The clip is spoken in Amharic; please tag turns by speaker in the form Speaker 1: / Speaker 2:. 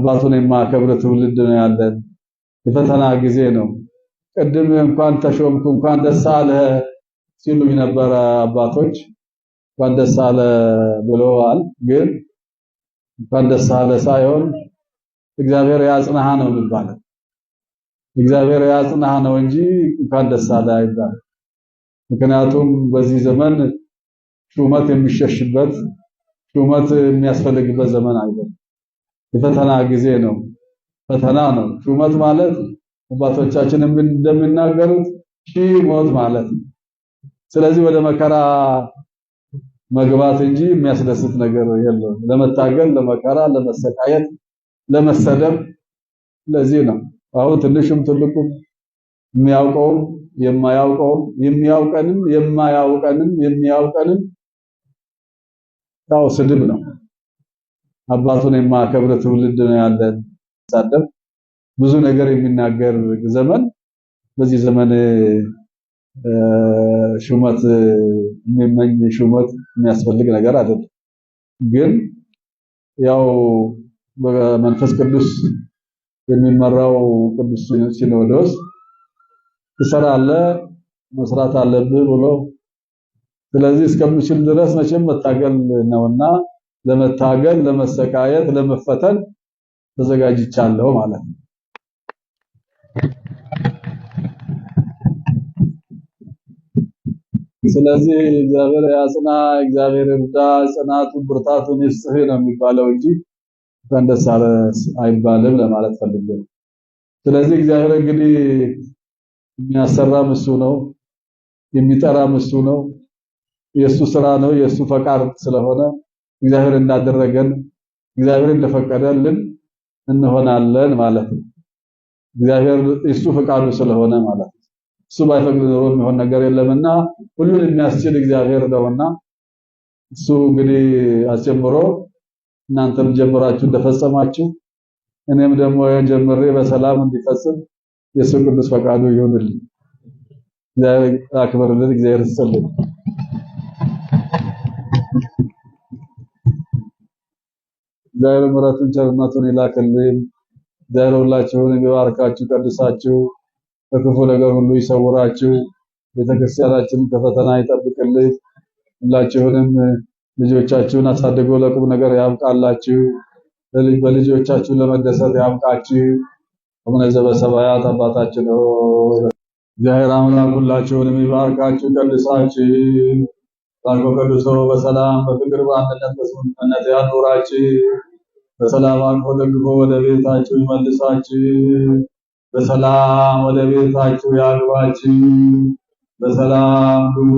Speaker 1: አባቱን የማከብር ትውልድ ነው ያለን። የፈተና ጊዜ ነው። ቅድም እንኳን ተሾምኩ እንኳን ደስ አለ ሲሉኝ ነበር አባቶች። እንኳን ደስ አለ ብለዋል። ግን እንኳን ደስ አለ ሳይሆን እግዚአብሔር ያጽናህ ነው የሚባለው። እግዚአብሔር ያጽናህ ነው እንጂ እንኳን ደስ አለ አይባልም። ምክንያቱም በዚህ ዘመን ሹመት የሚሸሽበት ሹመት የሚያስፈልግበት ዘመን አይደለም። የፈተና ጊዜ ነው። ፈተና ነው። ሹመት ማለት አባቶቻችን እንደሚናገሩት ሺህ ሞት ማለት ነው። ስለዚህ ወደ መከራ መግባት እንጂ የሚያስደስት ነገር የለውም። ለመታገል፣ ለመከራ፣ ለመሰቃየት፣ ለመሰደብ ለዚህ ነው አሁን ትንሹም ትልቁም የሚያውቀውም የማያውቀውም የሚያውቀንም የማያውቀንም ያው ስድብ ነው። አባቱን የማከብር ትውልድ ነው ያለን። ሳደብ ብዙ ነገር የሚናገር ዘመን በዚህ ዘመን ሹመት የሚመኝ ሹመት የሚያስፈልግ ነገር አይደለም። ግን ያው በመንፈስ ቅዱስ የሚመራው ቅዱስ ሲኖዶስ ትሰራለህ መስራት አለብህ ብሎ ስለዚህ እስከምችል ድረስ መቼም መታገል ነውና ለመታገል፣ ለመሰቃየት፣ ለመፈተን ተዘጋጅቻለሁ ማለት ነው። ስለዚህ እግዚአብሔር ያጽና፣ እግዚአብሔር እርዳ፣ ጽናቱ ብርታቱን ይስጥህ ነው የሚባለው እንጂ እንደሳ አይባልም ለማለት ፈልጌ ነው። ስለዚህ እግዚአብሔር እንግዲህ የሚያሰራ እሱ ነው፣ የሚጠራ እሱ ነው፣ የሱ ስራ ነው፣ የሱ ፈቃድ ስለሆነ እግዚአብሔር እንዳደረገን እግዚአብሔር እንደፈቀደልን እንሆናለን ማለት ነው። እግዚአብሔር እሱ ፈቃዱ ስለሆነ ማለት ነው። እሱ ባይፈቅድ ኖሮ የሚሆን ነገር የለምና ሁሉን የሚያስችል እግዚአብሔር ነውና እሱ እንግዲህ አስጀምሮ እናንተም ጀምራችሁ እንደፈጸማችሁ እኔም ደግሞ ጀምሬ በሰላም እንዲፈጽም የሱ ቅዱስ ፈቃዱ ይሁንልኝ። እግዚአብሔር አክብርልን፣ እግዚአብሔር ይስጥልን። እግዚአብሔር ምሕረቱን ቸርነቱን ይላክልን። እግዚአብሔር ሁላችሁን ይባርካችሁ፣ ቀድሳችሁ ከክፉ ነገር ሁሉ ይሰውራችሁ። ቤተክርስቲያናችንን ከፈተና ይጠብቅልን። ሁላችሁንም ልጆቻችሁን አሳድጎ ለቁም ነገር ያብቃላችሁ። በልጆቻችሁ ለመደሰት ያብቃችሁ። አቡነ ዘበሰማያት አባታችን ሆይ እግዚአብሔር አምላክ ሁላችሁንም ይባርካችሁ፣ ቀድሳችሁ ባርኮ ቀድሶ በሰላም በፍቅር በአንድነት በስምምነት ያኖራችሁ። በሰላም አቅፎ ደግፎ ወደ ቤታችሁ ይመልሳችሁ። በሰላም ወደ ቤታችሁ ያግባችሁ። በሰላም ግቡ።